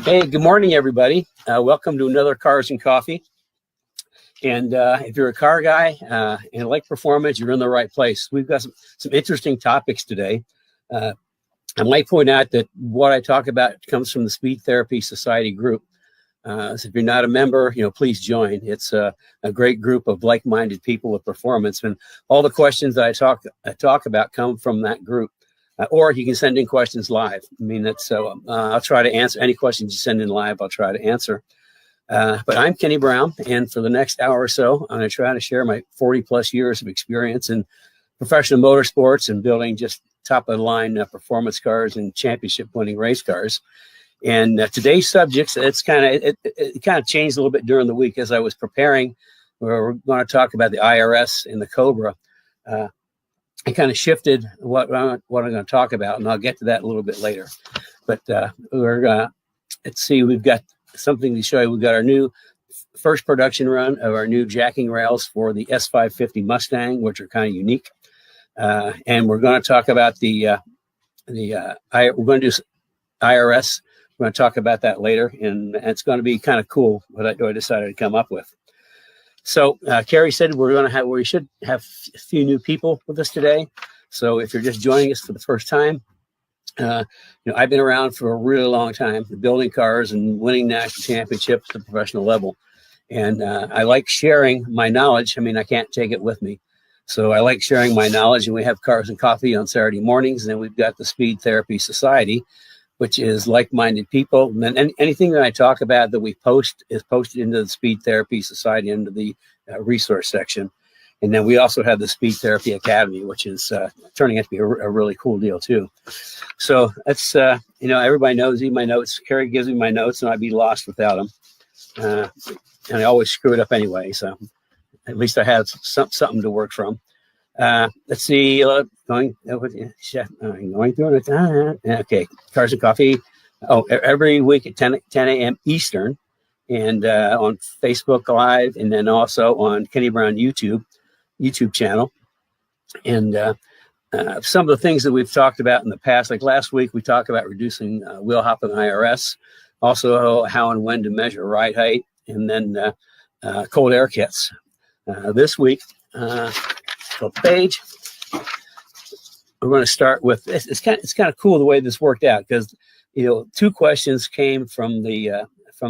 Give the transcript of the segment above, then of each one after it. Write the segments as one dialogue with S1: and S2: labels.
S1: Hey, good morning, everybody. Welcome to another Cars and Coffee. And if you're a car guy and like performance, you're in the right place. We've got some interesting topics today. I might point out that what I talk about comes from the Speed Therapy Society group. So if you're not a member, please join. It's a great group of like-minded people with performance, and all the questions that I talk about come from that group. Or you can send in questions live. I mean, I'll try to answer any questions you send in live. I'll try to answer. But I'm Kenny Brown, and for the next hour or so, I'm going to try to share my 40-plus years of experience in professional motorsports and building just top-of-the-line performance cars and championship-winning race cars. And today's subjects, it kind of changed a little bit during the week as I was preparing. We're going to talk about the IRS and the Cobra. I kind of shifted what I'm going to talk about, and I'll get to that a little bit later. But let's see, we've got something to show you. We've got our new first production run of our new jacking rails for the S550 Mustang, which are kind of unique. And we're going to talk about we're going to do IRS. We're going to talk about that later, and it's going to be kind of cool what I decided to come up with. So Carrie said we should have a few new people with us today. So if you're just joining us for the first time, I've been around for a really long time, building cars and winning national championships at the professional level. And I like sharing my knowledge. I mean, I can't take it with me. So I like sharing my knowledge, and we have Cars and Coffee on Saturday mornings. And then we've got the Speed Therapy Society, which is like-minded people. And then anything that I talk about that we post is posted into the Speed Therapy Society into the resource section. And then we also have the Speed Therapy Academy, which is turning out to be a really cool deal too. So that's, everybody knows my notes. Carrie gives me my notes, and I'd be lost without them. And I always screw it up anyway. So at least I have something to work from. Let's see, going through it. Okay, Cars and Coffee. Oh, every week at 10 a.m. Eastern, and on Facebook Live, and then also on Kenny Brown YouTube channel. And some of the things that we've talked about in the past, like last week, we talked about reducing wheel hop and IRS, also how and when to measure ride height, and then cold air kits. This week, page, we're going to start with this. It's kind of cool the way this worked out, because two questions came from the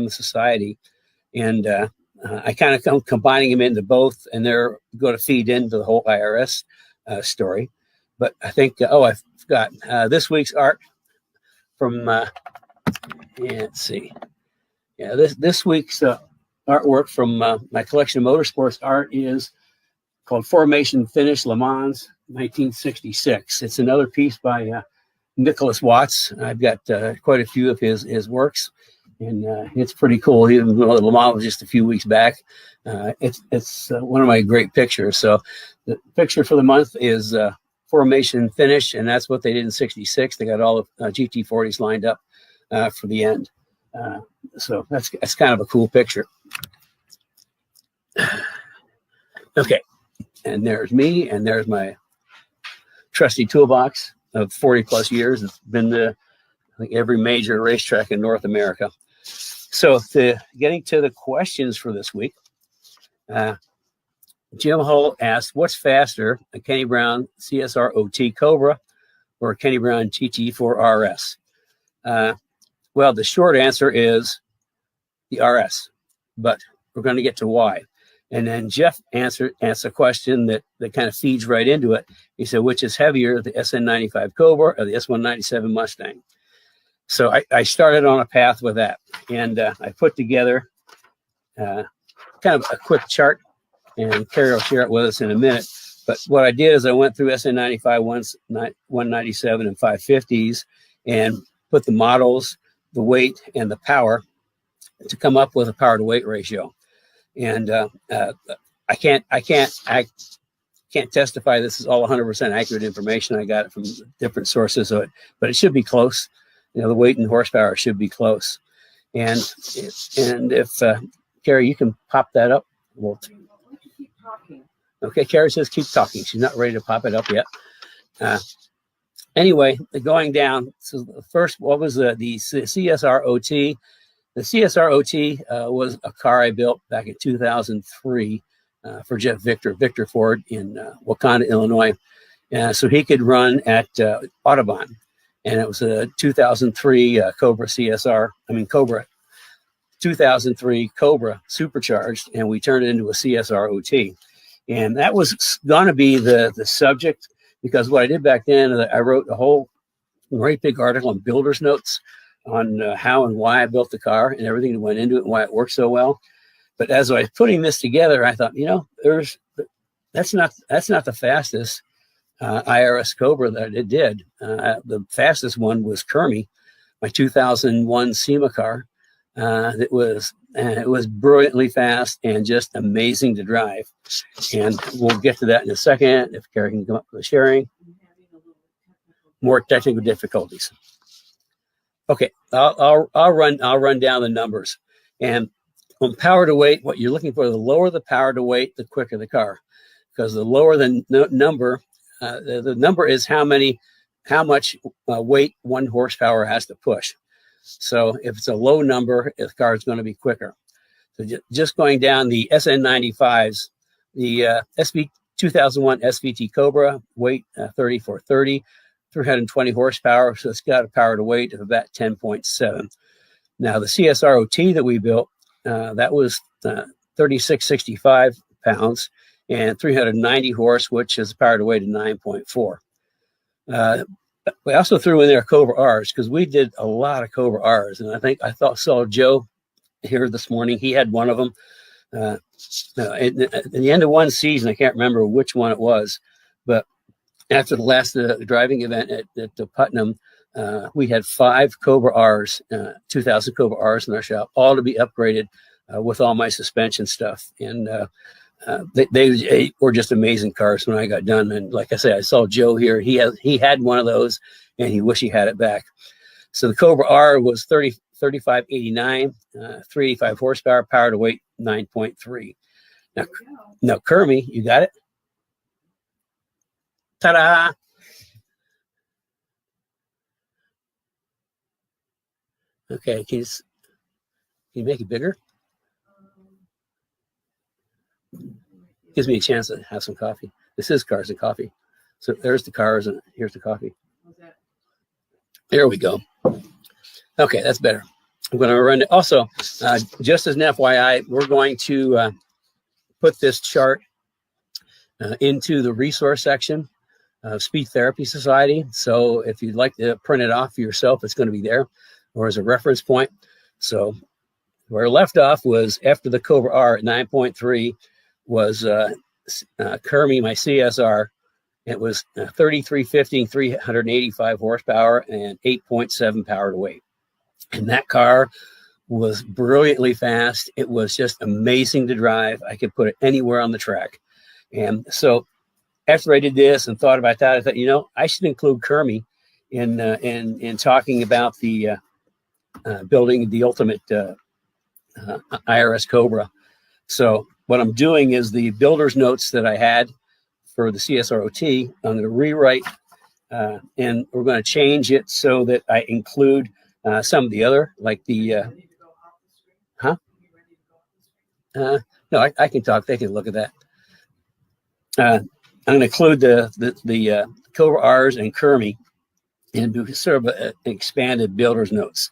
S1: society, and I kind of come combining them into both, and they're going to feed into the whole IRS story. But I think I forgot this week's art from let's see, this week's artwork from my collection of motorsports art is called Formation Finish Le Mans 1966. It's another piece by Nicholas Watts. I've got quite a few of his works, and it's pretty cool. He was Le Mans just a few weeks back. It's one of my great pictures. So the picture for the month is Formation Finish, and that's what they did in 66. They got all the GT40s lined up for the end. So that's kind of a cool picture. Okay. And there's me, and there's my trusty toolbox of 40-plus years. It's been to, I think, every major racetrack in North America. So getting to the questions for this week, Jim Hull asked, what's faster, a Kenny Brown CSR OT Cobra or a Kenny Brown GT4 RS? Well, the short answer is the RS, but we're going to get to why. And then Jeff answered a question that kind of feeds right into it. He said, which is heavier, the SN95 Cobra or the S197 Mustang? So I started on a path with that. And I put together kind of a quick chart, and Carrie will share it with us in a minute. But what I did is I went through SN95, 197, and 550s and put the models, the weight, and the power to come up with a power to weight ratio. And I can't testify this is all 100% accurate information. I got it from different sources, but it should be close. The weight and horsepower should be close. And if Carrie, you can pop that up. We'll keep talking. Okay, Carrie says keep talking. She's not ready to pop it up yet. anyway, going down. So first, what was the CSR OT? The CSR OT was a car I built back in 2003 for Jeff Victor Ford in Wakanda, Illinois. So he could run at Audubon. And it was a 2003 Cobra CSR, Cobra, 2003 Cobra supercharged, and we turned it into a CSR OT. And that was going to be the subject, because what I did back then, I wrote a whole great big article on builder's notes on how and why I built the car and everything that went into it and why it worked so well. But as I was putting this together, I thought, that's not the fastest IRS Cobra that it did. The fastest one was Kermie, my 2001 SEMA car. It was brilliantly fast and just amazing to drive. And we'll get to that in a second if Carrie can come up with the sharing. More technical difficulties. Okay, I'll run down the numbers. And on power to weight, what you're looking for, the lower the power to weight, the quicker the car. Because the lower the number, the number is how much weight 1 horsepower has to push. So if it's a low number, the car is going to be quicker. So just going down the SN95s, the 2001 SVT Cobra, weight 3430, 320 horsepower. So it's got a power to weight of about 10.7. Now the CSR OT that we built, that was 3665 pounds and 390 horse, which is a power to weight of 9.4. We also threw in there Cobra R's because we did a lot of Cobra R's, and I saw Joe here this morning. He had one of them. At the end of one season, I can't remember which one it was, but after the last driving event at Putnam, we had 5 Cobra R's, 2000 Cobra R's in our shop, all to be upgraded with all my suspension stuff. And they were just amazing cars when I got done. And like I said, I saw Joe here. He had one of those, and he wished he had it back. So the Cobra R was 3589, 385 horsepower, power to weight 9.3. Now Kermie, you got it? Ta-da! Okay, can you make it bigger? Gives me a chance to have some coffee. This is Cars and Coffee. So there's the cars and here's the coffee. There we go. Okay, that's better. I'm going to run it. Also, just as an FYI, we're going to put this chart into the resource section of Speed Therapy Society. So if you'd like to print it off for yourself, it's going to be there or as a reference point. So where I left off was after the Cobra R at 9.3 was Kermie, my CSR. It was 3350, 385 horsepower and 8.7 power to weight. And that car was brilliantly fast. It was just amazing to drive. I could put it anywhere on the track. And so after I did this and thought about that, I thought, I should include Kermie in talking about the building the ultimate IRS Cobra. So what I'm doing is the builder's notes that I had for the CSROT, I'm going to rewrite and we're going to change it so that I include some of the other, like the, no, I can talk. They can look at that. I'm going to include the Cobra R's and Kermie and do sort of an expanded builder's notes.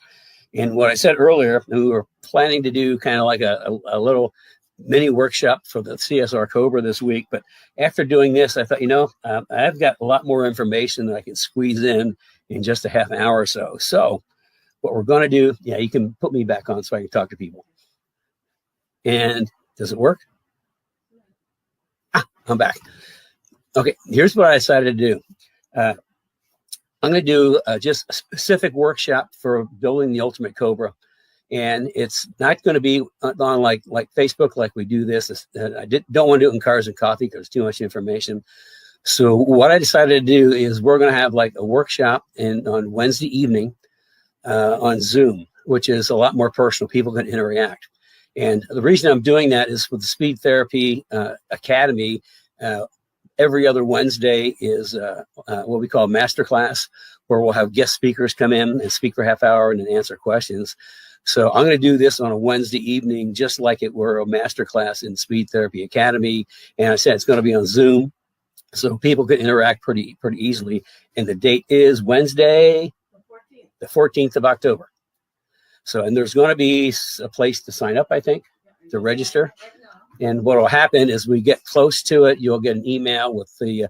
S1: And what I said earlier, we were planning to do kind of like a little mini workshop for the CSR Cobra this week. But after doing this, I thought, I've got a lot more information that I can squeeze in just a half an hour or so. So what we're going to do, you can put me back on so I can talk to people. And does it work? I'm back. Okay, here's what I decided to do. I'm going to do just a specific workshop for building the Ultimate Cobra. And it's not going to be on like Facebook like we do this. I don't want to do it in Cars and Coffee because it's too much information. So what I decided to do is we're going to have like a workshop on Wednesday evening on Zoom, which is a lot more personal. People can interact. And the reason I'm doing that is with the Speed Therapy Academy. every other Wednesday is what we call masterclass, where we'll have guest speakers come in and speak for a half hour and then answer questions. So I'm going to do this on a Wednesday evening, just like it were a masterclass in Speed Therapy Academy. And I said it's going to be on Zoom, so people can interact pretty easily. And the date is Wednesday, the 14th of October. So, and there's going to be a place to sign up, I think, to register. And what will happen is we get close to it, you'll get an email with the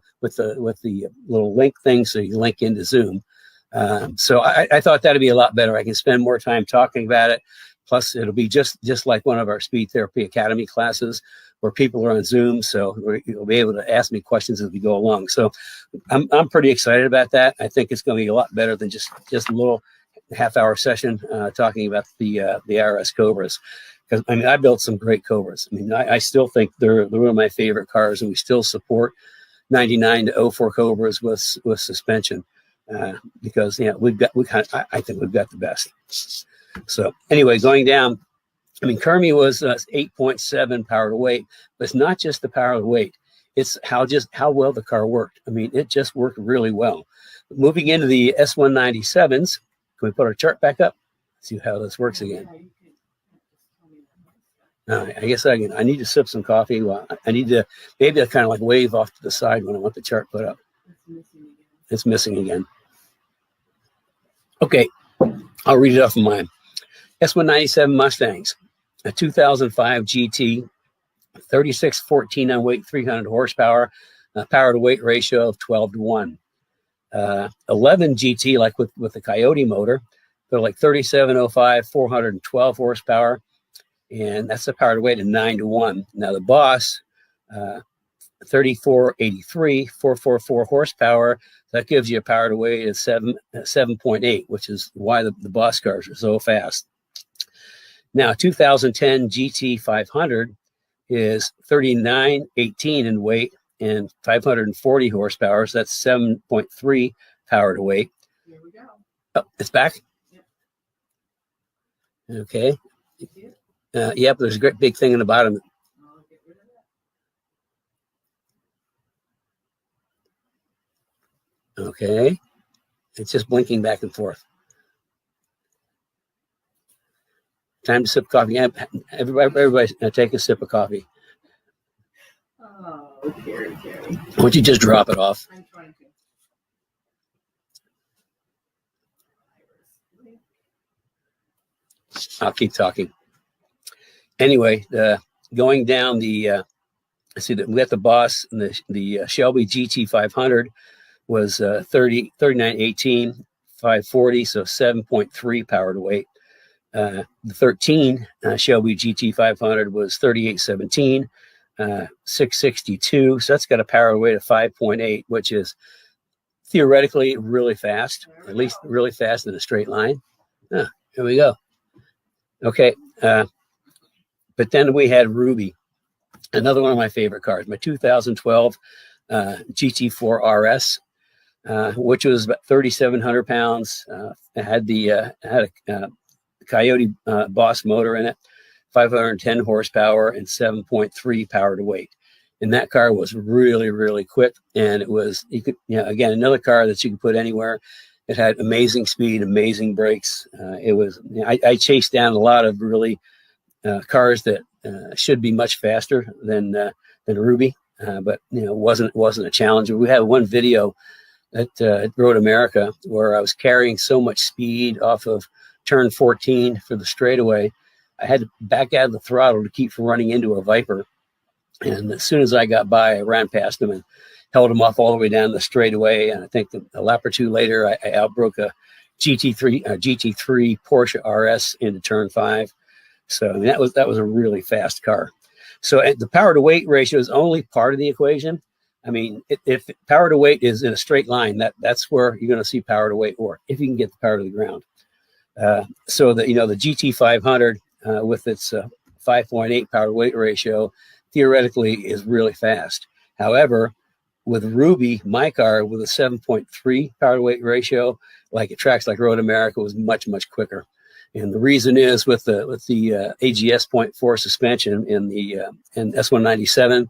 S1: little link thing, so you link into Zoom. So I thought that'd be a lot better. I can spend more time talking about it. Plus, it'll be just like one of our Speed Therapy Academy classes where people are on Zoom, so you'll be able to ask me questions as we go along. So I'm pretty excited about that. I think it's going to be a lot better than just a little half-hour session talking about the RS Cobras. Because I mean, I built some great Cobras. I mean, I still think they're one of my favorite cars, and we still support 99 to 04 Cobras with suspension because I think we've got the best. So anyway, going down, I mean, Kermie was 8.7 power to weight, but it's not just the power to weight; it's how well the car worked. I mean, it just worked really well. Moving into the S197s, can we put our chart back up? See how this works again. I guess I need to sip some coffee. Well, I need to maybe I kind of like wave off to the side when I want the chart put up. It's missing again. Okay, I'll read it off of mine. S197 Mustangs, a 2005 GT, 3614 on weight, 300 horsepower, power to weight ratio of 12 to 1. 11 GT, like with the Coyote motor, they're like 3705, 412 horsepower. And that's the power to weight of 9 to 1. Now the Boss, 3483, 444 horsepower. That gives you a power to weight of 7.8, which is why the Boss cars are so fast. Now 2010 GT 500 is 3918 in weight and 540 horsepower. So that's 7.3 power to weight.
S2: Here we go.
S1: Oh, it's back.
S2: Yep.
S1: Okay. Yep, there's a great big thing in the bottom.
S2: I'll get rid of that.
S1: Okay. It's just blinking back and forth. Time to sip coffee. Everybody take a sip of coffee.
S2: Oh, Carrie.
S1: Why don't you just drop it off?
S2: I'm trying to.
S1: I'll keep talking. Anyway, going down the, we got the Boss, and the Shelby GT 500 was 3918, 540, so 7.3 power to weight. The 13 Shelby GT 500 was 3817, 662, so that's got a power to weight of 5.8, which is theoretically really fast, at least really fast in a straight line. Here we go. Okay. But then we had Ruby, another one of my favorite cars, my 2012 GT4 RS, which was about 3,700 pounds. It had a Coyote Boss motor in it, 510 horsepower and 7.3 power to weight. And that car was really, really quick. And it was, again, another car that you could put anywhere. It had amazing speed, amazing brakes. I chased down a lot of really cars that should be much faster than Ruby, but it wasn't a challenge. We had one video at Road America where I was carrying so much speed off of turn 14 for the straightaway. I had to back out of the throttle to keep from running into a Viper. And as soon as I got by, I ran past him and held him off all the way down the straightaway. And I think a lap or two later, I outbroke a GT3 Porsche RS into turn 5. So I mean, that was a really fast car. So the power to weight ratio is only part of the equation. I mean, if power to weight is in a straight line, that's where you're going to see power to weight work, if you can get the power to the ground. So the GT 500 with its 5.8 power to weight ratio theoretically is really fast. However, with Ruby, my car with a 7.3 power to weight ratio, like at tracks like Road America, was much, much quicker. And the reason is with the AGS 0.4 suspension in S197,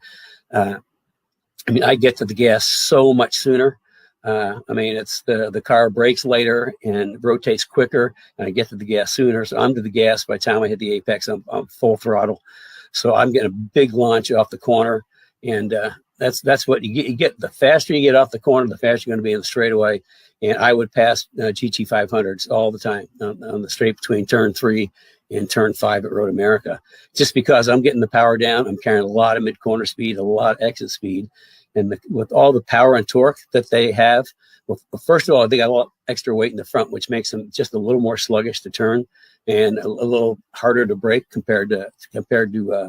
S1: I mean, I get to the gas so much sooner. I mean, it's the car brakes later and rotates quicker, and I get to the gas sooner. So I'm to the gas by the time I hit the apex. I'm full throttle, so I'm getting a big launch off the corner, and that's what you get. You get the faster you get off the corner, the faster you're going to be in the straightaway. And I would pass GT 500s all the time on the straight between turn 3 and turn 5 at Road America, just because I'm getting the power down. I'm carrying a lot of mid corner speed, a lot of exit speed. And with all the power and torque that they have, well, first of all, they got a lot extra weight in the front, which makes them just a little more sluggish to turn and a little harder to brake compared to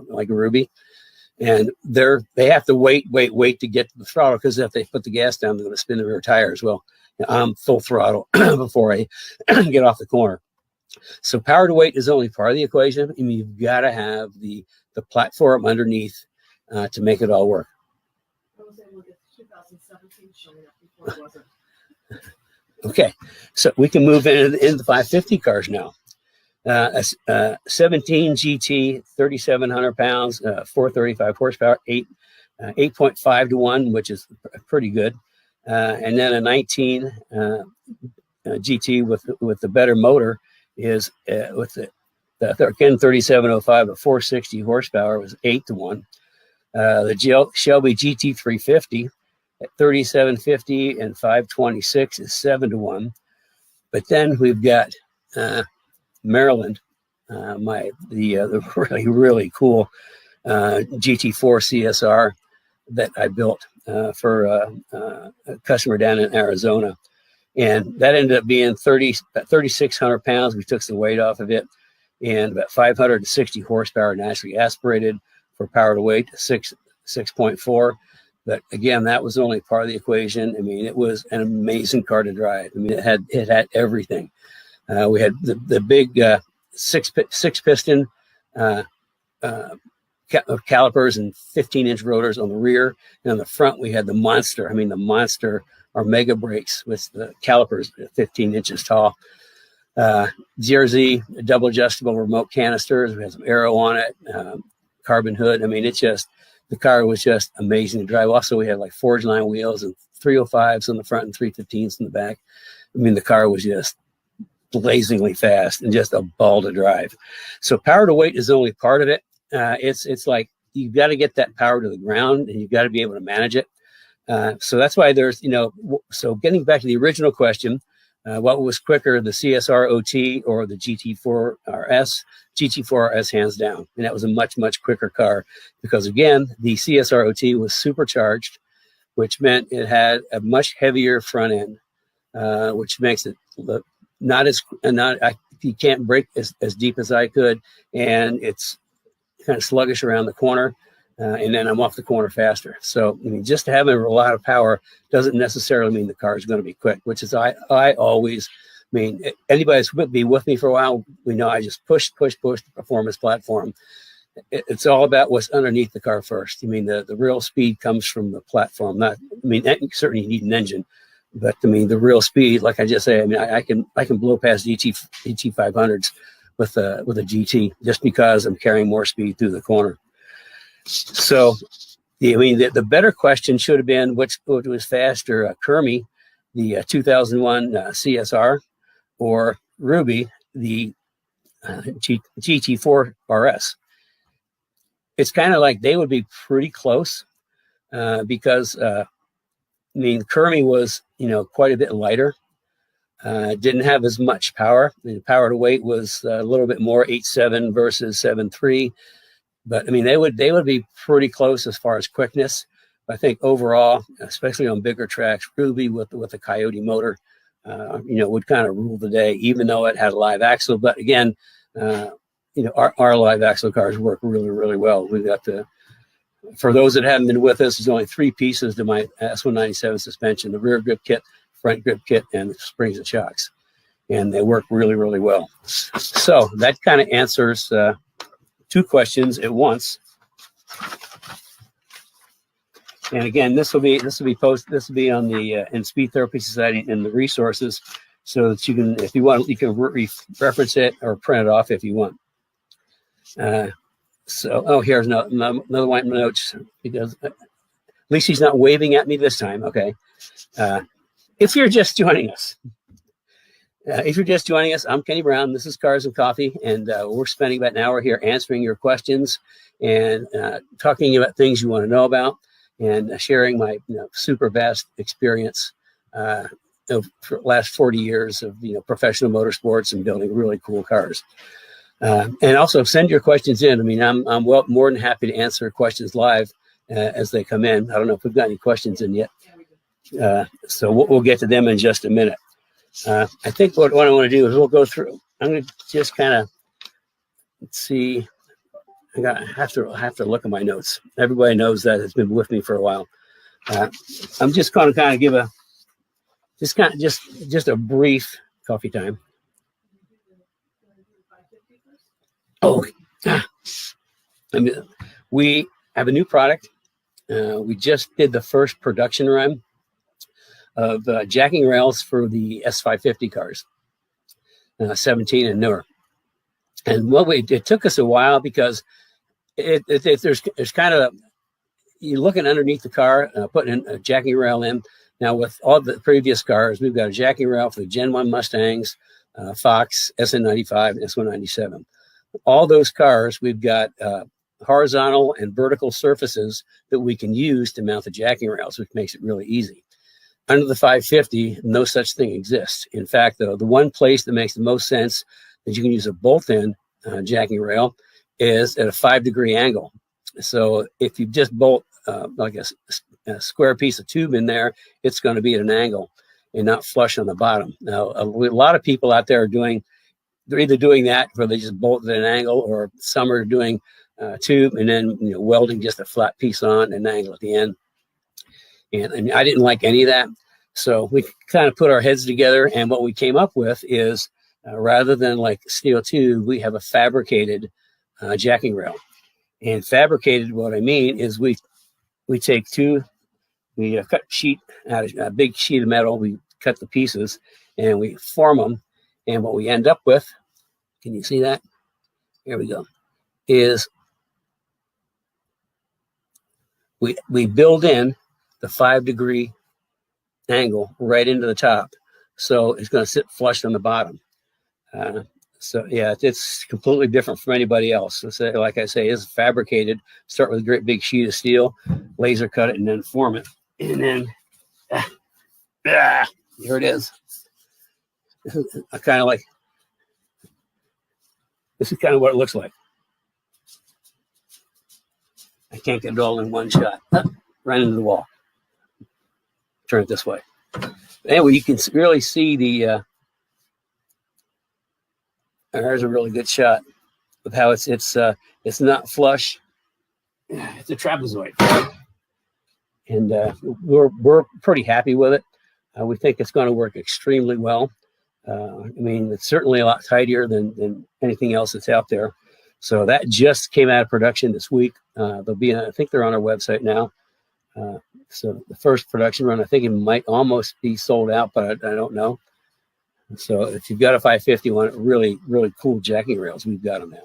S1: like a Ruby. And they have to wait to get to the throttle, because if they put the gas down, they're going to spin the rear tire as well. I'm full throttle before I get off the corner. So power to weight is only part of the equation. I mean, you've got to have the platform underneath to make it all work.
S2: 2017 showing up before it wasn't.
S1: Okay, so we can move into the 550 cars now. 17 GT, 3,700 pounds, 435 horsepower, 8.5 to 1, which is pretty good. And then a 19 GT with the better motor is with the again 3705 at 460 horsepower was 8 to 1. The Shelby GT 350 at 3750 and 526 is 7 to 1. But then we've got Maryland, the really cool GT4 CSR that I built for a customer down in Arizona, and that ended up being 3,600 pounds. We took some weight off of it, and about 560 horsepower naturally aspirated for power to weight 6.4. But again, that was only part of the equation. I mean, it was an amazing car to drive. I mean, it had everything. We had the big six piston calipers and 15-inch rotors on the rear, and on the front we had the monster. I mean, the monster are mega brakes with the calipers 15 inches tall. GRZ double adjustable remote canisters. We had some aero on it, carbon hood. I mean, the car was just amazing to drive. Also, we had like forged line wheels and 305s on the front and 315s in the back. I mean, the car was just blazingly fast and just a ball to drive. So power to weight is only part of it. It's like you've got to get that power to the ground, and you've got to be able to manage it. So that's why there's, so getting back to the original question, what was quicker, the CSR OT or the GT4 RS? GT4 RS hands down. And that was a much, much quicker car because, again, the CSR OT was supercharged, which meant it had a much heavier front end, which makes it look you can't brake as deep as I could, and it's kind of sluggish around the corner, and then I'm off the corner faster. So, I mean, just having a lot of power doesn't necessarily mean the car is going to be quick, which is I always, I mean, anybody that's been with me for a while, we know I just push the performance platform. It's all about what's underneath the car first. I mean, the real speed comes from the platform. Certainly you need an engine, but I mean, the real speed, like I just say, I mean, I can blow past GT 500s with a GT just because I'm carrying more speed through the corner. So, I mean, the better question should have been which was faster, Kermie, the 2001 CSR, or Ruby, the GT4 RS. It's kind of like they would be pretty close because, I mean, Kermie was, quite a bit lighter. Didn't have as much power. The power to weight was a little bit more, 8.7 versus 7.3. But I mean, they would be pretty close as far as quickness. I think overall, especially on bigger tracks, Ruby with the Coyote motor, would kind of rule the day, even though it had a live axle. But again, our live axle cars work really, really well. We've got for those that haven't been with us, there's only 3 pieces to my S197 suspension: the rear grip kit, front grip kit, and the springs and shocks. And they work really, really well. So that kind of answers 2 questions at once. And again, this will be on the in Speed Therapy Society in the resources, so that you can, if you want, you can reference it or print it off if you want. Here's another one of my notes, because least he's not waving at me this time. Okay. If you're just joining us, I'm Kenny Brown. This is Cars and Coffee, and we're spending about an hour here answering your questions and talking about things you want to know about, and sharing my super vast experience for the last 40 years of professional motorsports and building really cool cars. And also send your questions in. I mean, I'm more than happy to answer questions live as they come in. I don't know if we've got any questions in yet. So we'll get to them in just a minute. I think what I want to do is we'll go through. I'm going to just kind of see. I have to look at my notes. Everybody knows that it's been with me for a while. I'm just going to kind of give just a brief coffee time. Oh, I mean, we have a new product. We just did the first production run of jacking rails for the S550 cars, 17 and newer. And it took us a while because there's kind of you're looking underneath the car, putting a jacking rail in. Now with all the previous cars, we've got a jacking rail for the Gen 1 Mustangs, Fox, SN95, and S197. All those cars, we've got horizontal and vertical surfaces that we can use to mount the jacking rails, which makes it really easy. Under the 550, no such thing exists. In fact, though, the one place that makes the most sense that you can use a bolt-in jacking rail is at a 5-degree angle. So if you just bolt like a square piece of tube in there, it's going to be at an angle and not flush on the bottom. Now, a lot of people out there they're either doing that where they just bolt at an angle, or some are doing tube and then welding just a flat piece on an angle at the end. And I didn't like any of that. So we kind of put our heads together, and what we came up with is rather than like steel tube, we have a fabricated jacking rail. And fabricated, what I mean is we take cut sheet out of a big sheet of metal, we cut the pieces and we form them. And what we end up with, can you see that? Here we go, is we build in the 5-degree angle right into the top. So it's going to sit flush on the bottom. So yeah, it's completely different from anybody else. So, like I say, it's fabricated. Start with a great big sheet of steel, laser cut it, and then form it. And then here it is. I kind of like, this is kind of what it looks like. I can't get it all in one shot. Right into the wall. Turn it this way. Anyway, you can really see there's a really good shot of how it's not flush. It's a trapezoid, and we're pretty happy with it. We think it's going to work extremely well. I mean, it's certainly a lot tighter than anything else that's out there. So that just came out of production this week. They'll be, I think they're on our website now. So the first production run, I think it might almost be sold out, but I don't know. So if you've got a 550 one, really, really cool jacking rails, we've got them now.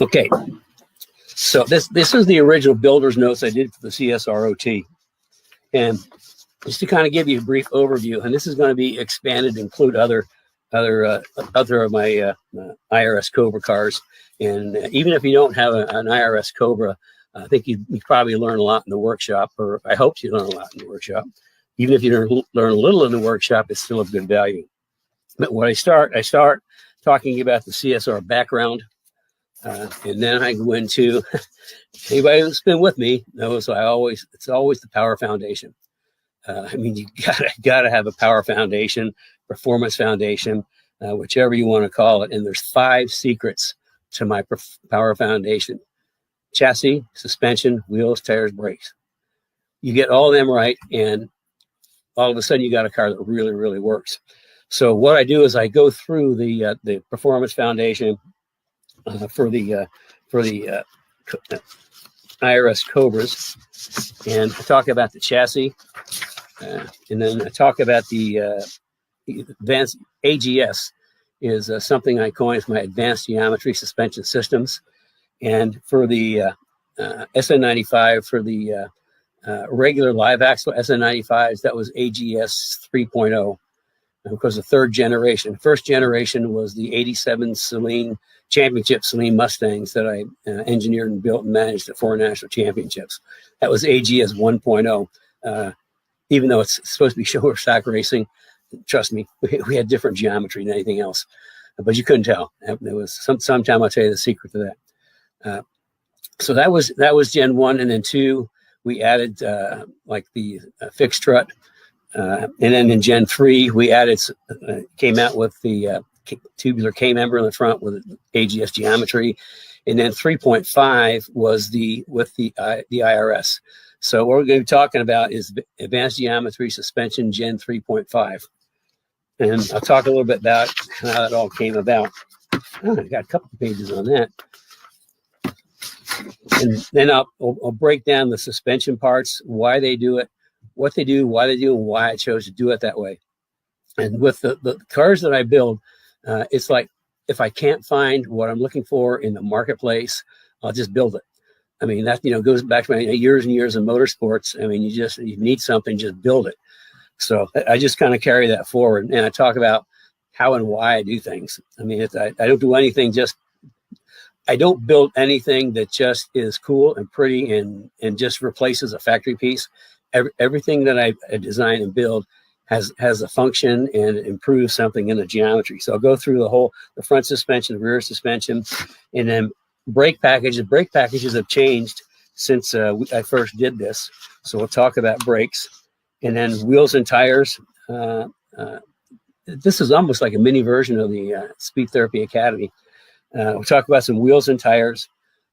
S1: Okay. So this is the original builder's notes I did for the CSROT. And just to kind of give you a brief overview, and this is going to be expanded to include other of my IRS Cobra cars. And even if you don't have an IRS Cobra, I think you probably learn a lot in the workshop, or I hope you learn a lot in the workshop. Even if you learn a little in the workshop, it's still of good value. But when I start talking about the CSR background, and then I go into anybody who's been with me knows it's always the power foundation. I mean, you gotta have a power foundation, performance foundation, whichever you want to call it. And there's 5 secrets to my power foundation: chassis, suspension, wheels, tires, brakes. You get all of them right, and all of a sudden you got a car that really, really works. So what I do is I go through the performance foundation for the IRS Cobras, and I talk about the chassis, and then I talk about the advanced AGS is something I coined as my advanced geometry suspension systems. And for the SN95 for the regular live axle SN95s. That was AGS 3.0. Of course, the third generation. First generation was the 87 Saleen Championship Saleen Mustangs that I engineered and built and managed at 4 national championships. That was AGS 1.0. Even though it's supposed to be shoulder stock racing, trust me, we had different geometry than anything else, but you couldn't tell. There was sometime I'll tell you the secret to that. So that was Gen 1, and then 2 we added like the fixed strut. And then in Gen 3, we added, came out with the tubular K-member in the front with AGS geometry. And then 3.5 was with the IRS. So what we're going to be talking about is advanced geometry suspension Gen 3.5. And I'll talk a little bit about how that all came about. Oh, I got a couple of pages on that. And then I'll break down the suspension parts, why they do it, what they do, why they do, and why I chose to do it that way. And with the cars that I build, it's like if I can't find what I'm looking for in the marketplace, I'll just build it. I mean, that goes back to my years and years of motorsports. I mean, you need something, just build it. So I just kind of carry that forward, and I talk about how and why I do things. I mean, I don't do anything I don't build anything that just is cool and pretty and just replaces a factory piece. Everything that I design and build has a function and improves something in the geometry. So I'll go through the front suspension, the rear suspension, and then brake packages. Brake packages have changed since I first did this. So we'll talk about brakes, and then wheels and tires. This is almost like a mini version of the Speed Therapy Academy. We'll talk about some wheels and tires.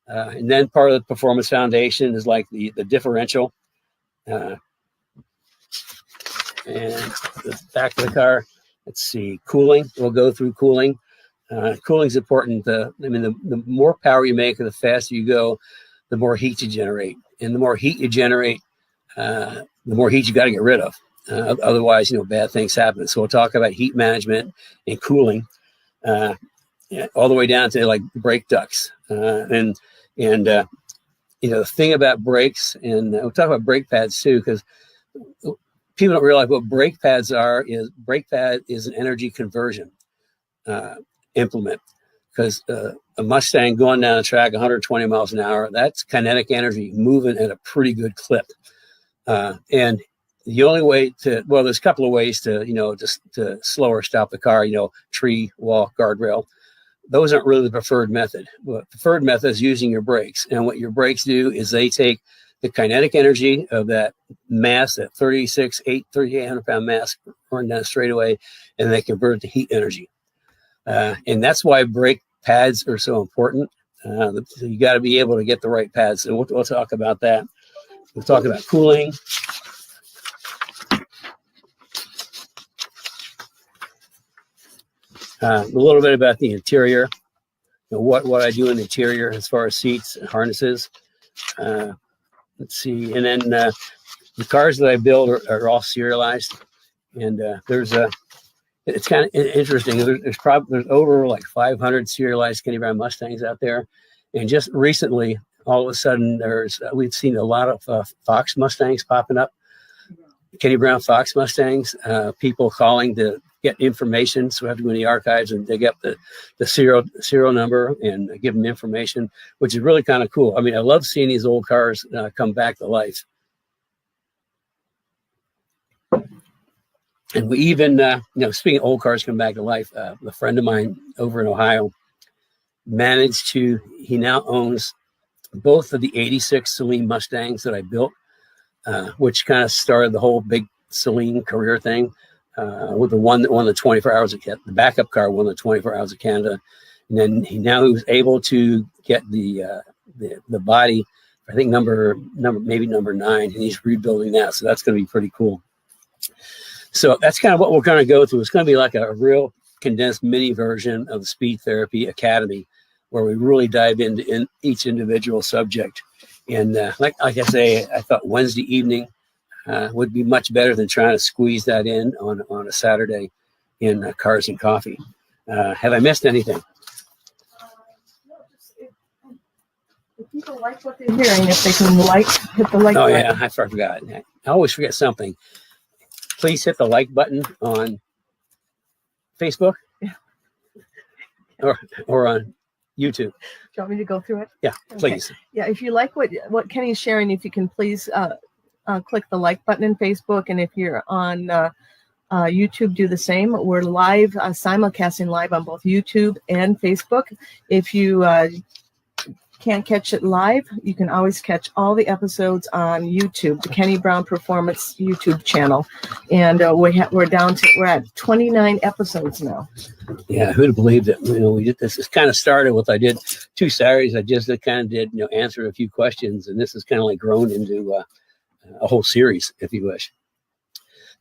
S1: And then part of the performance foundation is like the differential. And the back of the car, let's see, cooling. We'll go through cooling. Cooling is important. The more power you make and the faster you go, the more heat you generate. And the more heat you generate, the more heat you got to get rid of. Otherwise, bad things happen. So we'll talk about heat management and cooling. All the way down to like brake ducts, and the thing about brakes, and we'll talk about brake pads too, because people don't realize what brake pads are. Brake pad is an energy conversion implement, because a Mustang going down the track 120 miles an hour, that's kinetic energy moving at a pretty good clip, and the only way there's a couple of ways to slow or stop the car, tree, wall, guardrail. Those aren't really the preferred method. The preferred method is using your brakes. And what your brakes do is they take the kinetic energy of that mass, that 3,800 pound mass running down straightaway, and they convert it to heat energy. And that's why brake pads are so important. You got to be able to get the right pads. So we'll talk about that. We'll talk about cooling. A little bit about the interior, what I do in the interior as far as seats and harnesses. Let's see, and then the cars that I build are all serialized, and it's kind of interesting. There's over like 500 serialized Kenny Brown Mustangs out there, and just recently, all of a sudden, we've seen a lot of Fox Mustangs popping up, Kenny Brown Fox Mustangs. People calling to get information, so we have to go in the archives and dig up the serial number and give them information, which is really kind of cool. I mean, I love seeing these old cars come back to life. And we even, speaking of old cars come back to life, a friend of mine over in Ohio he now owns both of the 86 Saleen Mustangs that I built, which kind of started the whole big Saleen career thing. With the one that won the 24 hours of the backup car won the 24 hours of Canada, and then he was able to get the body, I think number 9, and he's rebuilding that. So that's going to be pretty cool. So that's kind of what we're going to go through. It's going to be like a real condensed mini version of the Speed Therapy Academy, where we really dive into each individual subject. And like I say, I thought Wednesday evening would be much better than trying to squeeze that in on a Saturday in Cars and Coffee. Have I missed anything?
S2: No, it people like what they're hearing if they can hit the like
S1: Oh
S2: button.
S1: yeah, I forgot. I always forget something. Please hit the like button on Facebook.
S2: Yeah.
S1: or on YouTube.
S2: Do you want me to go through it?
S1: Yeah, please.
S2: Okay. Yeah, if you like what Kenny's sharing, if you can please click the like button in Facebook, and if you're on YouTube, do the same. We're live, simulcasting live on both YouTube and Facebook. If you can't catch it live, you can always catch all the episodes on YouTube, the Kenny Brown Performance YouTube channel, and we're at 29 episodes now.
S1: Yeah, who'd have believed it? We did this. This kind of started with, I did 2 Saturdays. I just kind of did, answered a few questions, and this has kind of like grown into a whole series, if you wish.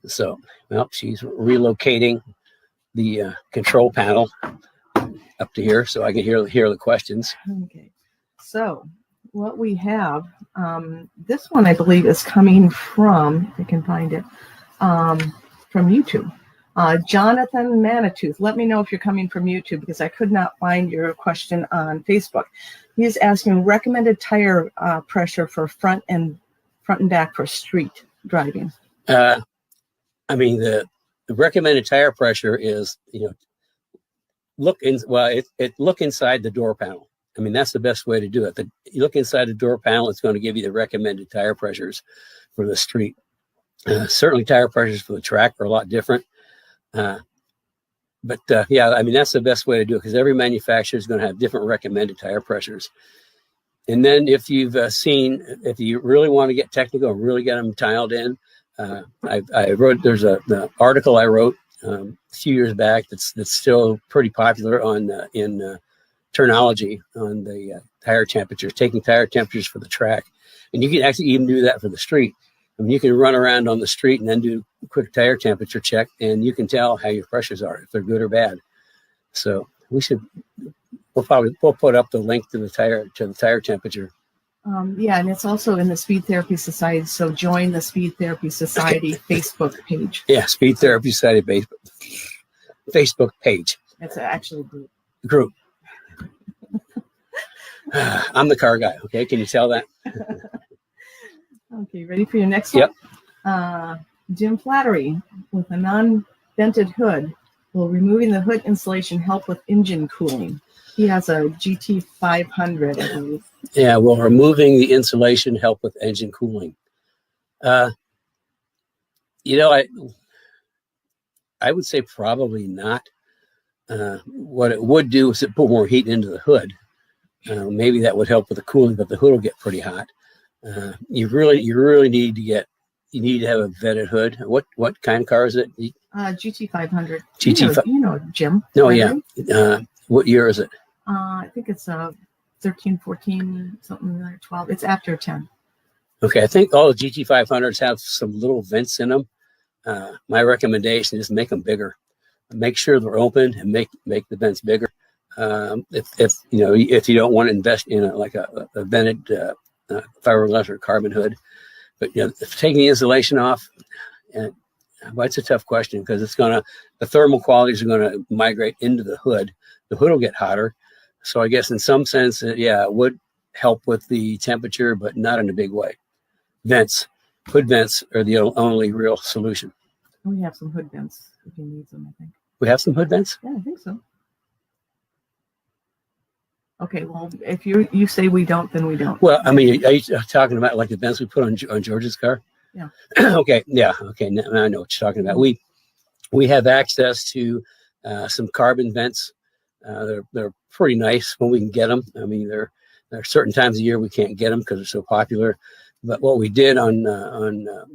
S1: So, well, she's relocating the control panel up to here so I can hear the questions.
S2: Okay. So what we have, this one I believe is coming from, if I can find it, from YouTube. Jonathan Manitooth, let me know if you're coming from YouTube because I could not find your question on Facebook. He's asking recommended tire pressure for front and back for street driving.
S1: I mean, the recommended tire pressure is, look inside the door panel. I mean, that's the best way to do it. You look inside the door panel, it's going to give you the recommended tire pressures for the street. Certainly tire pressures for the track are a lot different. But yeah, I mean, that's the best way to do it because every manufacturer is going to have different recommended tire pressures. And then if you've if you really want to get technical and really get them tiled in, I wrote, there's the article I wrote a few years back that's still pretty popular in Turnology on the tire temperatures, taking tire temperatures for the track. And you can actually even do that for the street. I mean, you can run around on the street and then do a quick tire temperature check, and you can tell how your pressures are, if they're good or bad. So we'll put up the link to the tire temperature.
S2: Yeah, and it's also in the Speed Therapy Society. So join the Speed Therapy Society Facebook page.
S1: Yeah, Speed Therapy Society Facebook page.
S2: It's actually a
S1: group. I'm the car guy. Okay, can you tell that?
S2: Okay, ready for your next one?
S1: Yep.
S2: Jim Flattery with a non-vented hood. Will removing the hood insulation help with engine cooling? He has a GT 500, I believe.
S1: Yeah, well, removing the insulation help with engine cooling. I would say probably not. What it would do is it put more heat into the hood. Maybe that would help with the cooling, but the hood will get pretty hot. You really need to have a vetted hood. What kind of car is it?
S2: GT 500.
S1: GT
S2: Jim.
S1: No, yeah. What year is it?
S2: I think it's 13, 14, something like 12. It's after 10.
S1: Okay, I think all the GT 500s have some little vents in them. My recommendation is make them bigger. Make sure they're open and make the vents bigger. If you don't want to invest in a vented fiberglass or carbon hood, but taking the insulation off, it's a tough question because the thermal qualities are going to migrate into the hood. The hood will get hotter, so I guess in some sense, it would help with the temperature, but not in a big way. Hood vents are the only real solution.
S2: We have some hood vents if you need them, I think.
S1: We have some hood vents?
S2: Yeah, I think so. Okay, well, if you say we don't, then we don't.
S1: Well, I mean, are you talking about like the vents we put on George's car?
S2: Yeah.
S1: Okay, yeah, okay, now I know what you're talking about. We have access to some carbon vents. They're pretty nice when we can get them. I mean, there are certain times of year we can't get them because they're so popular. But what we did on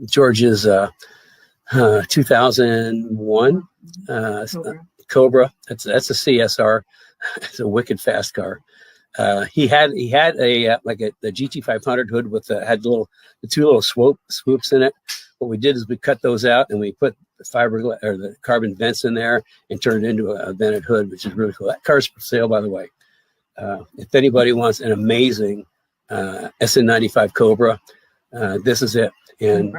S1: George's 2001 Cobra, that's a CSR. It's a wicked fast car. He had a the GT 500 hood with had the two little swoops in it. What we did is we cut those out and we put the fiberglass or the carbon vents in there and turned it into a vented hood, which is really cool. That car's for sale, by the way. If anybody wants an amazing SN95 Cobra, this is it. And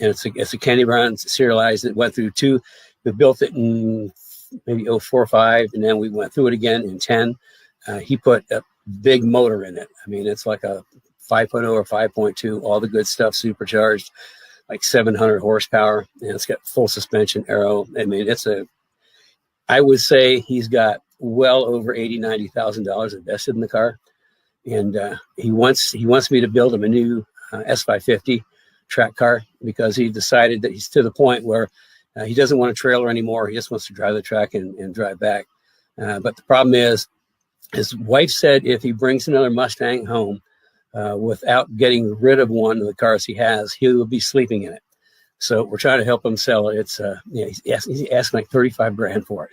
S1: it's a Kenny Brown serialized. It went through two. We built it in maybe 04, 05, and then we went through it again in 10. He put big motor in it. I mean, it's like a 5.0 or 5.2, all the good stuff, supercharged, like 700 horsepower, and it's got full suspension, aero. I mean, I would say he's got well over $90,000 invested in the car, and he wants me to build him a new S550 track car, because he decided that he's to the point where he doesn't want a trailer anymore. He just wants to drive the track and drive back. But the problem is, his wife said if he brings another Mustang home without getting rid of one of the cars he has, he will be sleeping in it. So we're trying to help him sell it. It's he's asking like 35 grand for it.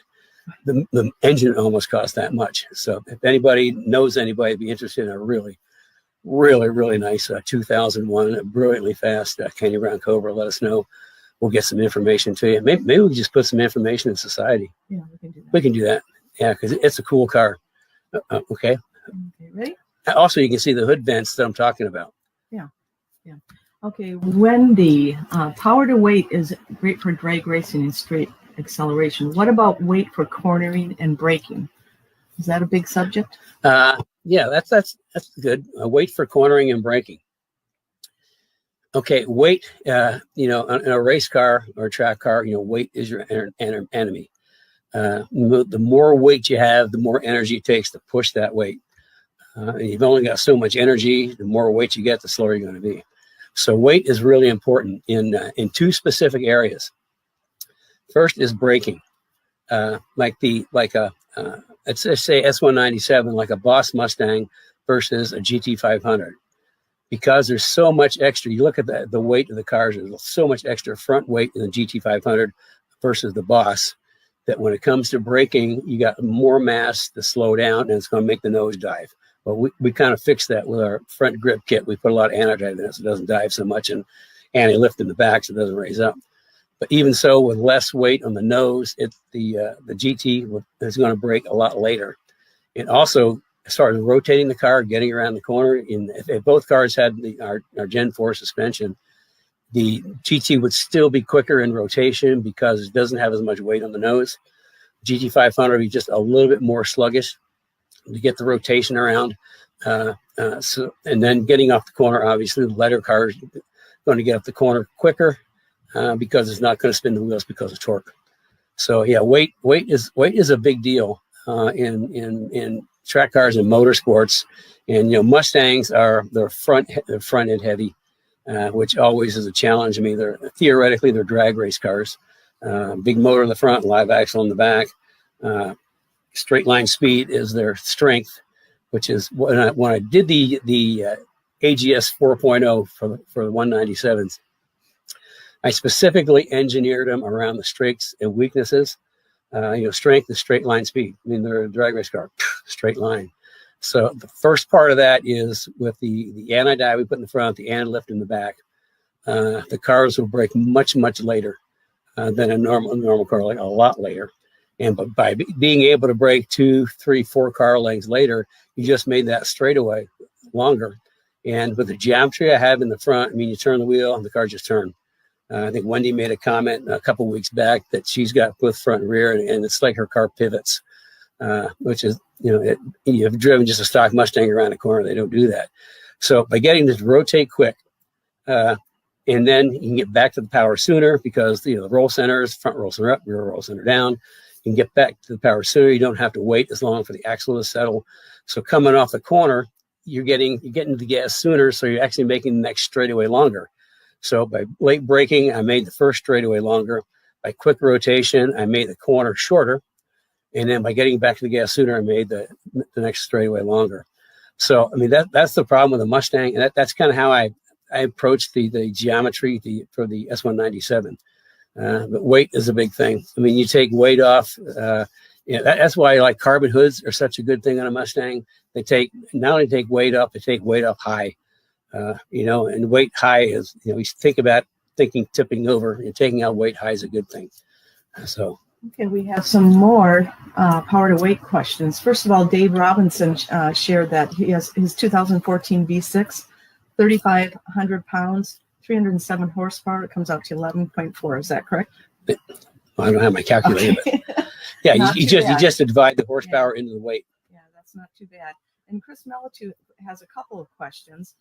S1: The engine almost cost that much. So if anybody knows anybody would be interested in a really nice 2001 brilliantly fast Kenny Brown Cobra, let us know. We'll get some information to you. Maybe we can just put some information in society.
S2: Yeah, we can do that.
S1: We can do that. Yeah, because it's a cool car. Okay.
S2: Okay, ready?
S1: Also, you can see the hood vents that I'm talking about.
S2: Yeah. Okay, Wendy, power to weight is great for drag racing and straight acceleration. What about weight for cornering and braking? Is that a big subject?
S1: Yeah, that's good. Weight for cornering and braking. Okay, weight. In a race car or a track car, weight is your enemy. The more weight you have, the more energy it takes to push that weight. You've only got so much energy. The more weight you get, the slower you're going to be. So weight is really important in two specific areas. First is braking. Let's say S197, like a Boss Mustang versus a GT500. Because there's so much extra, you look at the weight of the cars, there's so much extra front weight in the GT500 versus the Boss, that when it comes to braking, you got more mass to slow down, and it's going to make the nose dive. Well, we kind of fixed that with our front grip kit. We put a lot of anti-dive in it so it doesn't dive so much, and anti-lift in the back so it doesn't raise up. But even so, with less weight on the nose, the GT is going to brake a lot later. And also, as far as rotating the car, getting around the corner, if both cars had our Gen 4 suspension, the GT would still be quicker in rotation because it doesn't have as much weight on the nose. GT500 would be just a little bit more sluggish to get the rotation around. And then getting off the corner, obviously, the lighter car is going to get up the corner quicker because it's not going to spin the wheels because of torque. So yeah, weight is a big deal in track cars and motorsports. And Mustangs they're front end heavy, which always is a challenge. I mean, they're drag race cars. Big motor in the front, live axle in the back. Straight line speed is their strength, which is when I did the AGS 4.0 for the 197s, I specifically engineered them around the strengths and weaknesses. Strength is straight line speed. I mean, they're a drag race car, straight line. So the first part of that is with the anti-dive we put in the front, the anti-lift in the back. The cars will brake much later than a normal car, like a lot later. But by being able to brake 2, 3, 4 car lengths later, you just made that straightaway longer. And with the geometry I have in the front, I mean, you turn the wheel and the car just turns. I think Wendy made a comment a couple of weeks back that she's got both front and rear, and it's like her car pivots, which is, you've driven just a stock Mustang around the corner. They don't do that. So by getting this to rotate quick, and then you can get back to the power sooner because, the roll centers, front roll center up, rear roll center down. You can get back to the power sooner. You don't have to wait as long for the axle to settle. So coming off the corner, you're getting the gas sooner. So you're actually making the next straightaway longer. So by late braking, I made the first straightaway longer. By quick rotation, I made the corner shorter. And then by getting back to the gas sooner, I made the next straightaway longer. So, I mean, that's the problem with the Mustang. And that's kind of how I approached the geometry for the S197. But weight is a big thing. I mean, you take weight off. That's why like carbon hoods are such a good thing on a Mustang. They not only take weight up, they take weight up high. And weight high is, you think about tipping over and taking out weight high is a good thing. So.
S2: Okay, we have some more power to weight questions. First of all, Dave Robinson shared that he has his 2014 V6, 3,500 pounds, 307 horsepower. It comes out to 11.4. Is that correct?
S1: I don't have my calculator.
S2: Okay.
S1: But yeah, you just divide the horsepower into the weight.
S2: Yeah, that's not too bad. And Chris Melitu has a couple of questions.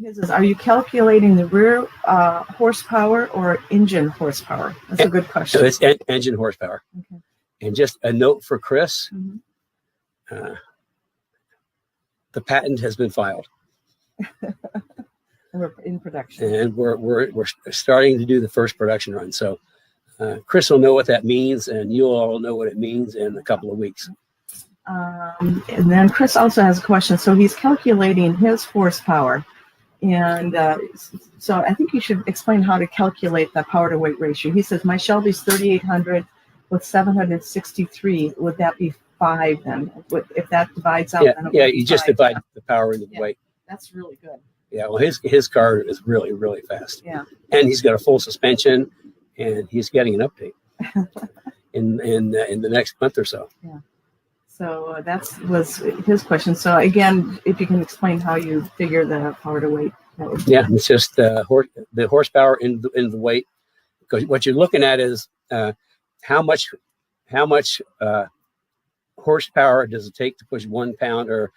S2: His is, are you calculating the rear horsepower or engine horsepower? That's a good question.
S1: So it's engine horsepower.
S2: Okay.
S1: And just a note for Chris, the patent has been filed.
S2: We're in production.
S1: And we're starting to do the first production run. So Chris will know what that means, and you'll all know what it means in a couple of weeks.
S2: And then Chris also has a question. So he's calculating his horsepower. And so I think you should explain how to calculate the power to weight ratio. He says, my Shelby's 3,800 with 763. Would that be 5 then? If that divides out?
S1: Yeah, you just divide the power into the weight.
S2: That's really good.
S1: Yeah, well, his car is really, really fast.
S2: Yeah.
S1: And he's got a full suspension, and he's getting an update in the next month or so.
S2: Yeah. So that was his question. So again, if you can explain how you figure the power to weight.
S1: It's just the horsepower in the weight. Because what you're looking at is how much horsepower does it take to push 1 pound, or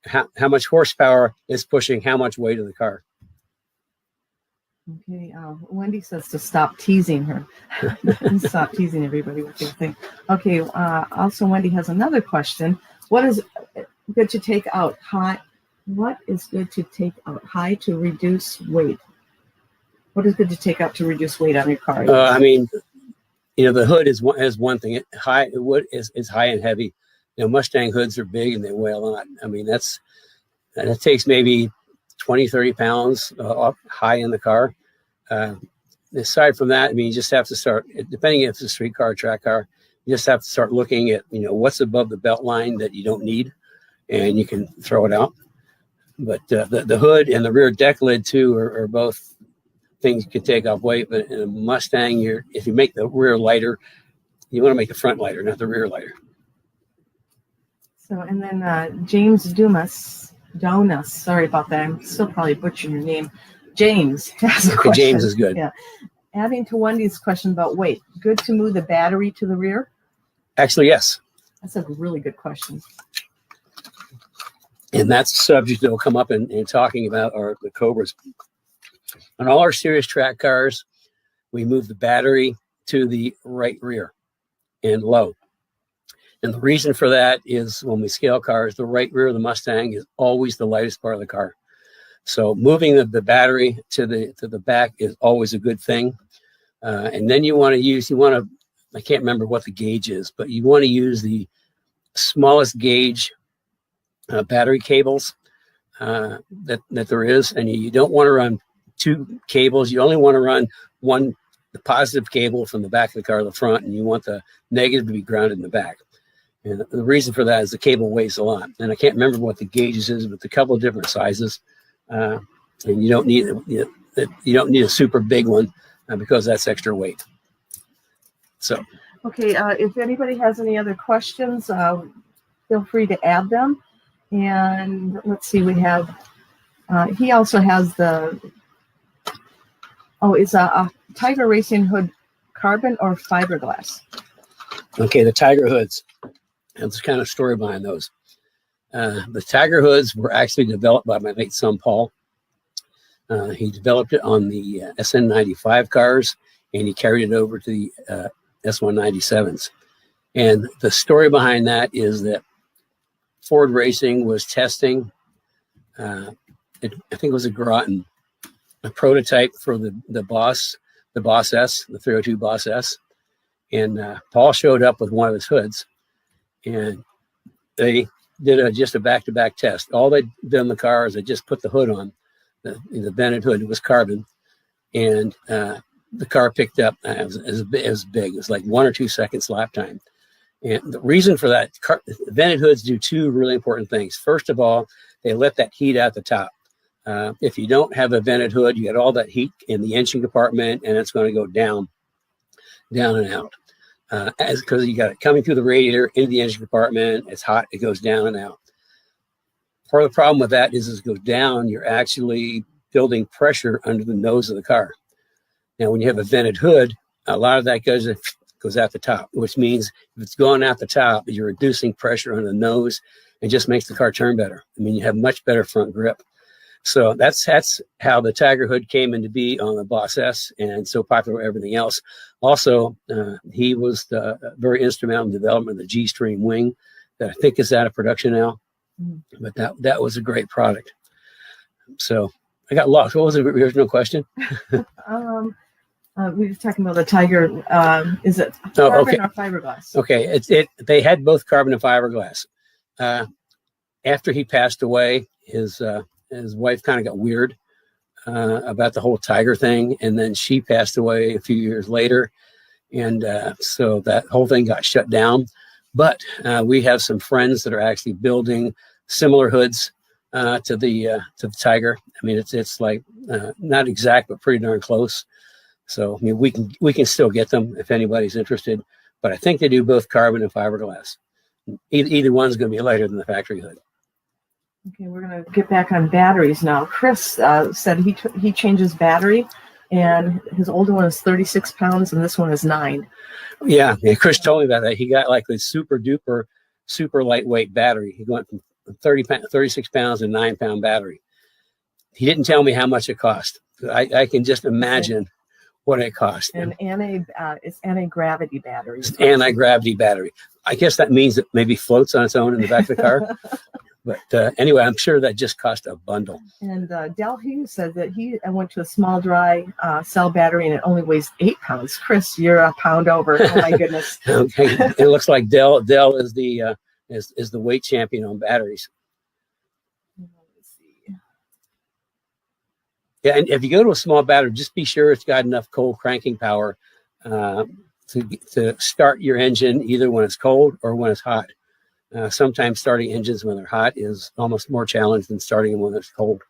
S1: how much horsepower is pushing how much weight of the car.
S2: Okay, Wendy says to stop teasing her. Stop teasing everybody with your thing. Okay, also Wendy has another question. What is good to take out high? What is good to take out high to reduce weight? What is good to take out to reduce weight on your car?
S1: I mean, the hood is one thing. Wood is high and heavy. Mustang hoods are big and they weigh a lot. I mean, that takes maybe 20, 30 pounds up high in the car. Aside from that, I mean, you just have to start, depending if it's a street car or track car, you just have to start looking at, what's above the belt line that you don't need, and you can throw it out. But the hood and the rear deck lid too are both things you can take off weight. But in a Mustang, if you make the rear lighter, you want to make the front lighter, not the rear lighter.
S2: So, and then James Donas, sorry about that. I'm still probably butchering your name. James has a question.
S1: James is good.
S2: Yeah. Adding to Wendy's question about weight, good to move the battery to the rear?
S1: Actually, yes.
S2: That's a really good question.
S1: And that's a subject that will come up in talking about the Cobras. On all our serious track cars, we move the battery to the right rear and low. And the reason for that is when we scale cars, the right rear of the Mustang is always the lightest part of the car. So moving the battery to the back is always a good thing. And then I can't remember what the gauge is, but you want to use the smallest gauge battery cables that there is. And you don't want to run 2 cables. You only want to run one, the positive cable from the back of the car to the front, and you want the negative to be grounded in the back. And the reason for that is the cable weighs a lot. And I can't remember what the gauges is, but a couple of different sizes. And you don't need a super big one because that's extra weight. So,
S2: okay, if anybody has any other questions, feel free to add them. And let's see, we have. He also has is a Tiger Racing hood carbon or fiberglass?
S1: Okay, the Tiger hoods. That's kind of story behind those. The Tiger hoods were actually developed by my late son, Paul. He developed it on the SN95 cars, and he carried it over to the S197s. And the story behind that is that Ford Racing was testing, I think it was a Groton, a prototype for the Boss S, the 302 Boss S. And Paul showed up with one of his hoods, and they did just a back-to-back test. All they did in the car is they just put the hood on, the vented hood. It was carbon, and the car picked up. It was big. It was like 1 or 2 seconds lap time. And the reason for that, vented hoods do 2 really important things. First of all, they let that heat out the top. If you don't have a vented hood, you get all that heat in the engine compartment, and it's going to go down and out. Because you got it coming through the radiator into the engine compartment. It's hot. It goes down and out. Part of the problem with that is as it goes down, you're actually building pressure under the nose of the car. Now, when you have a vented hood, a lot of that goes goes out the top, which means if it's going out the top, you're reducing pressure on the nose and just makes the car turn better. I mean, you have much better front grip. So that's how the Tiger hood came into be on the Boss S and so popular with everything else. Also, he was very instrumental in the development of the G-Stream wing that I think is out of production now. But that was a great product. So I got lost. What was the original question?
S2: We were talking about the Tiger. Is it carbon or fiberglass?
S1: Okay, they had both carbon and fiberglass. After he passed away, his wife kind of got weird about the whole Tiger thing, and then she passed away a few years later, and so that whole thing got shut down. But we have some friends that are actually building similar hoods to the Tiger. I mean, it's like not exact, but pretty darn close. So I mean, we can still get them if anybody's interested. But I think they do both carbon and fiberglass. Either one's going to be lighter than the factory hood.
S2: Okay, we're going to get back on batteries now. Chris said he changes battery, and his older one is 36 pounds, and this one is 9.
S1: Yeah, Chris told me about that. He got like the super duper, super lightweight battery. He went from 36 pounds and 9-pound battery. He didn't tell me how much it cost. I can just imagine what it cost.
S2: And it's anti-gravity battery.
S1: It's anti-gravity battery. I guess that means it maybe floats on its own in the back of the car. But anyway, I'm sure that just cost a bundle. And
S2: Del Hughes said that he went to a small dry cell battery and it only weighs 8 pounds. Chris, you're a pound over. Oh my goodness.
S1: Okay, it looks like Del is the weight champion on batteries.
S2: Let's see.
S1: Yeah, and if you go to a small battery, just be sure it's got enough cold cranking power to start your engine either when it's cold or when it's hot. Sometimes starting engines when they're hot is almost more challenged than starting them when it's cold.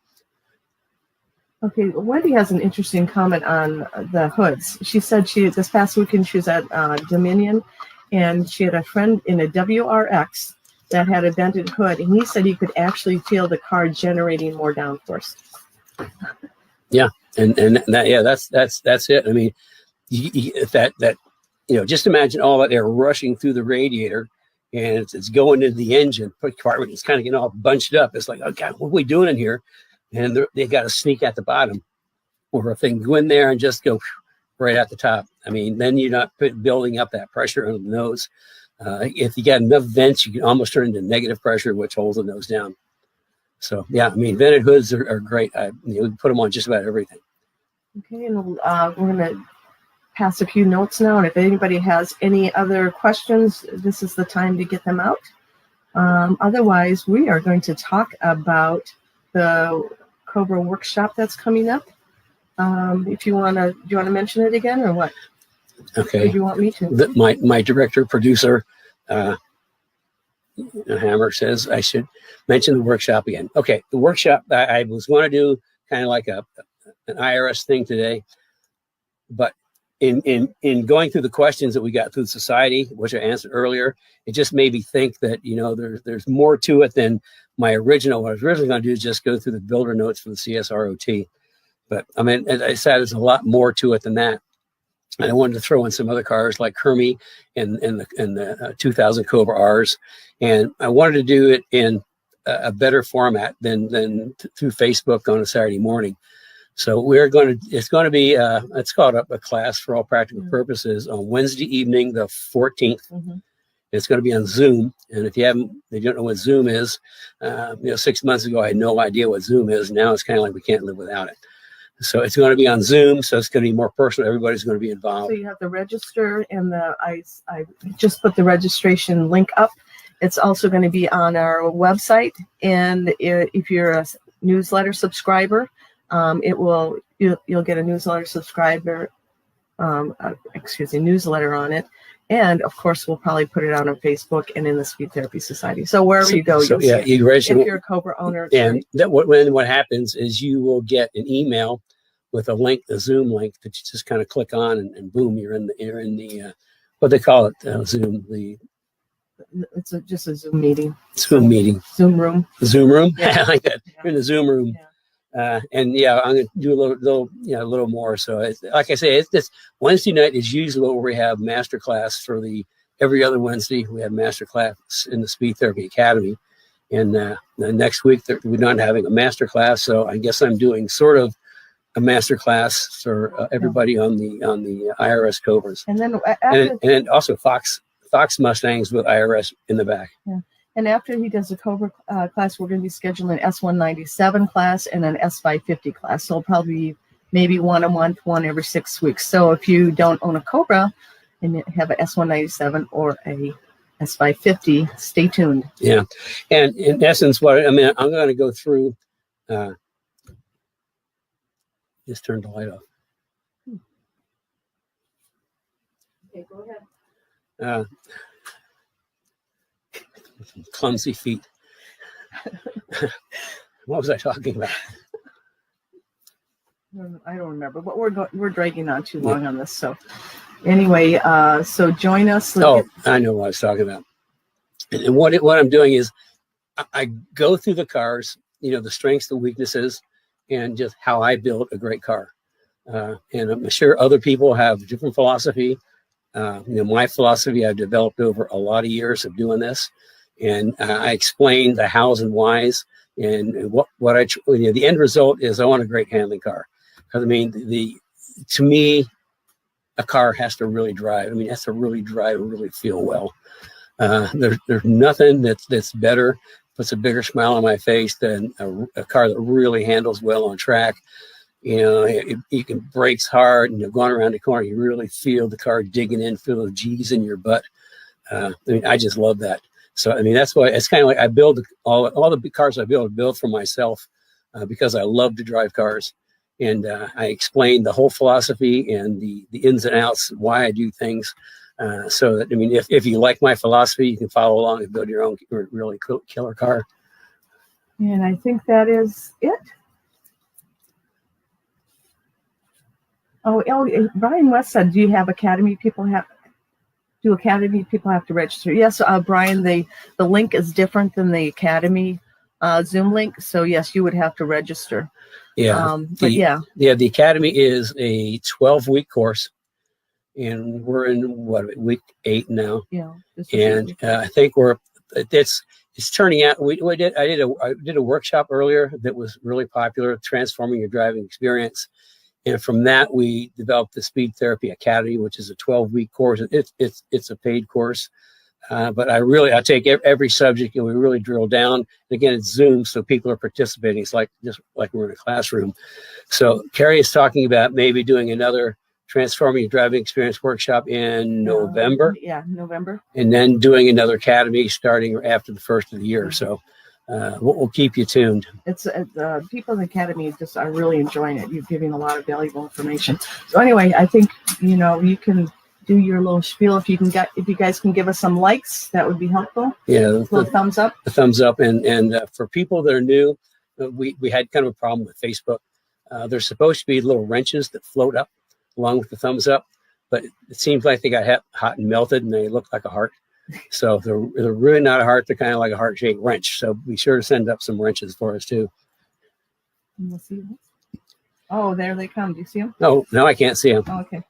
S2: Okay, Wendy has an interesting comment on the hoods. She said this past weekend she was at Dominion, and she had a friend in a WRX that had a vented hood, and he said he could actually feel the car generating more downforce.
S1: Yeah, and that's it. I mean, just imagine all that air rushing through the radiator. And it's going into the engine. It's kind of getting all bunched up. It's like, okay, what are we doing in here? And they got to sneak at the bottom. Or if they can go in there and just go right at the top. I mean, then you're not building up that pressure on the nose. If you got enough vents, you can almost turn into negative pressure, which holds the nose down. So, yeah, I mean, vented hoods are great. We put them on just about everything.
S2: Okay, and we're going to pass a few notes now, and if anybody has any other questions, this is the time to get them out. Otherwise, we are going to talk about the Cobra workshop that's coming up. If you want to, do you want to mention it again, or what?
S1: Okay.
S2: Or do you want me to?
S1: My director, producer, Hammer says I should mention the workshop again. Okay, the workshop, I was going to do kind of like an IRS thing today, but in going through the questions that we got through the society, which I answered earlier, it just made me think that, there's more to it than my original. What I was originally going to do is just go through the builder notes for the CSROT. But I mean, as I said, there's a lot more to it than that. And I wanted to throw in some other cars like Hermie and the 2000 Cobra Rs. And I wanted to do it in a better format than through Facebook on a Saturday morning. So it's going to be, it's called a class for all practical purposes on Wednesday evening, the 14th. Mm-hmm. It's going to be on Zoom. And if you don't know what Zoom is, 6 months ago, I had no idea what Zoom is. Now it's kind of like we can't live without it. So it's going to be on Zoom. So it's going to be more personal. Everybody's going to be involved.
S2: So you have to register, and I just put the registration link up. It's also going to be on our website. And if you're a newsletter subscriber, you'll get a newsletter newsletter on it, and of course we'll probably put it out on Facebook and in the Speed Therapy Society. So wherever you go, you'll see it. If you're a Cobra owner,
S1: and what happens is you will get an email with a link, a Zoom link that you just kind of click on, and boom, you're in the what they call it, Zoom.
S2: It's just a Zoom meeting.
S1: Zoom meeting.
S2: Zoom room.
S1: Zoom room.
S2: Yeah.
S1: I like that. Yeah. You're in the Zoom room.
S2: Yeah.
S1: And yeah, I'm going to do a little more. So like I say, it's this Wednesday night is usually where we have master class for every other Wednesday. We have master class in the Speed Therapy Academy. And the next week we're not having a master class. So I guess I'm doing sort of a master class for everybody on the IRS Cobras. And then and then also Fox Mustangs with IRS in the back.
S2: Yeah. And after he does the Cobra class, we're going to be scheduling an S197 class and an S550 class. So it'll probably be maybe one a month, one every 6 weeks. So if you don't own a Cobra and you have an S197 or a S550, stay tuned.
S1: Yeah. And in essence, I'm going to go through, just turn the light off.
S2: Okay, go ahead.
S1: Clumsy feet. What was I talking about?
S2: I don't remember, but we're dragging on too long on this. So anyway, so join us.
S1: I know what I was talking about. And what I'm doing is I go through the cars, the strengths, the weaknesses, and just how I build a great car. And I'm sure other people have a different philosophy. My philosophy I've developed over a lot of years of doing this. And I explain the hows and whys, and what the end result is. I want a great handling car, because to me, a car has to really drive. It has to really drive and really feel well. There's nothing that's better, puts a bigger smile on my face than a car that really handles well on track. You can brakes hard, and going around the corner, you really feel the car digging in, feel the G's in your butt. I just love that. So, that's why it's kind of like I build all the cars I build for myself, because I love to drive cars. And I explain the whole philosophy and the ins and outs, why I do things. So that, if you like my philosophy, you can follow along and build your own really cool, killer car.
S2: And I think that is it. Oh, Brian West said, do you have Academy people have to register? Yes, Brian, the link is different than the Academy Zoom link. So yes, you would have to register.
S1: Yeah. The Academy is a 12-week course, and we're in week 8 now. Yeah. And I think it's turning out. I did a workshop earlier that was really popular, transforming your driving experience. And from that, we developed the Speed Therapy Academy, which is a 12-week course. It's a paid course, but I take every subject and we really drill down. Again, it's Zoom, so people are participating. It's just like we're in a classroom. So Carrie is talking about maybe doing another Transforming Your Driving Experience workshop in November.
S2: November.
S1: And then doing another academy starting after the first of the year. So we'll keep you tuned.
S2: It's people in the Academy just are really enjoying it. You're giving a lot of valuable information. So anyway, I think you can do your little spiel. If you guys can give us some likes, that would be helpful. Yeah, the thumbs up.
S1: The thumbs up, and for people that are new, we had kind of a problem with Facebook. There's supposed to be little wrenches that float up along with the thumbs up, but it seems like they got hot and melted, and they look like a heart. So they're really not a heart. They're kind of like a heart-shaped wrench. So be sure to send up some wrenches for us too.
S2: We'll see. Oh, there they come. Do you see them?
S1: Oh, no, I can't see them.
S2: Oh, okay.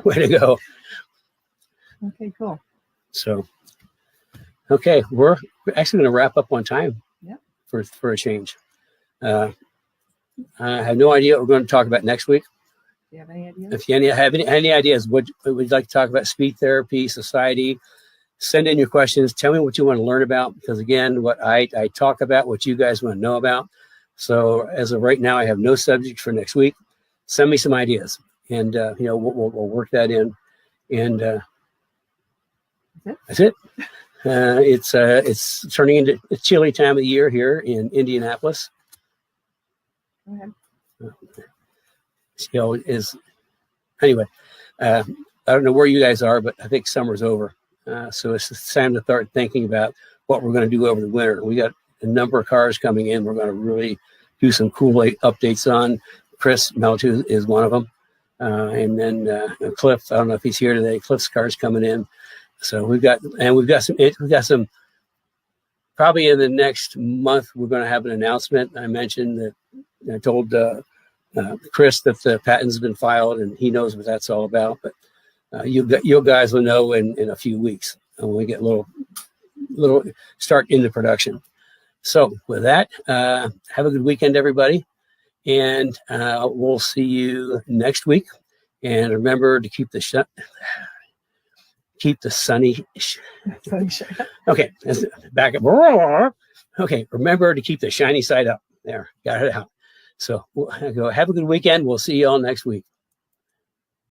S1: Way to go.
S2: Okay, cool.
S1: So, okay, we're actually going to wrap up on time.
S2: Yeah.
S1: For a change. I have no idea what we're going to talk about next week.
S2: Do you have any ideas?
S1: If you have any ideas, what would you like to talk about? Speed therapy, society. Send in your questions. Tell me what you want to learn about, because again, what I talk about, what you guys want to know about. So as of right now, I have no subject for next week. Send me some ideas, and we'll work that in. And that's it. It's turning into a chilly time of the year here in Indianapolis.
S2: Go ahead.
S1: Anyway, I don't know where you guys are, but I think summer's over. So it's time to start thinking about what we're going to do over the winter. We got a number of cars coming in. We're going to really do some cool updates on. Chris Meltu is one of them. And then Cliff, I don't know if he's here today. Cliff's car's coming in. So we've got some probably in the next month, we're going to have an announcement. I mentioned that I told Chris that the patent's been filed, and he knows what that's all about. But you guys will know in a few weeks when we get a little start into production. So with that, have a good weekend, everybody, and we'll see you next week. And remember to keep the sunny. Okay, back up. Okay, remember to keep the shiny side up. There, got it out. So have a good weekend. We'll see you all next week.